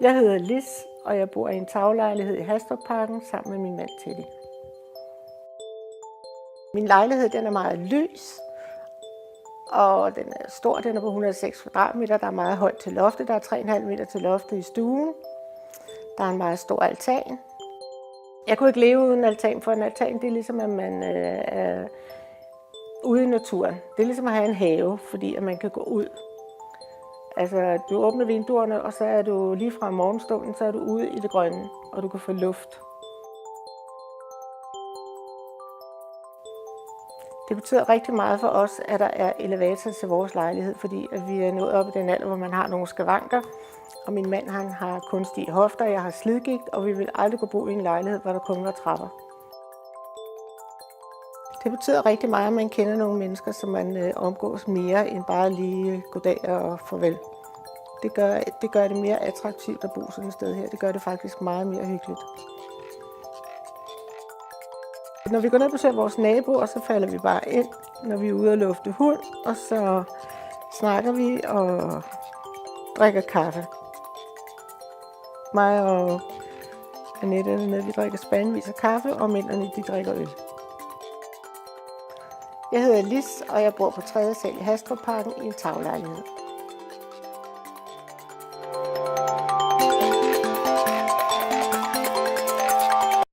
Jeg hedder Lis, og jeg bor i en taglejlighed i Hastrupparken sammen med min mand Teddy. Min lejlighed den er meget lys, og den er stor. Den er på 106 kvadratmeter. Der er meget højt til loftet. Der er 3,5 meter til loftet i stuen. Der er en meget stor altan. Jeg kunne ikke leve uden altan, for en altan det er ligesom, at man er ude i naturen. Det er ligesom at have en have, fordi at man kan gå ud. Altså, du åbner vinduerne, og så er du lige fra morgenstunden, så er du ude i det grønne, og du kan få luft. Det betyder rigtig meget for os, at der er elevator til vores lejlighed, fordi at vi er nået op i den alder, hvor man har nogle skavanker. Og min mand han har kunstige hofter, jeg har slidgigt, og vi vil aldrig gå bo i en lejlighed, hvor der kun var trapper. Det betyder rigtig meget, at man kender nogle mennesker, som man omgås mere end bare lige goddag og farvel. Det gør det mere attraktivt at bo sådan et sted her. Det gør det faktisk meget mere hyggeligt. Når vi går ned og besøger vores naboer, så falder vi bare ind, når vi er ude og lufte hund, og så snakker vi og drikker kaffe. Mig og Annette er dernede, vi drikker spandvis af kaffe, og mændene de drikker øl. Jeg hedder Lis, og jeg bor på 3. sal i Hastrupparken i en taglejlighed.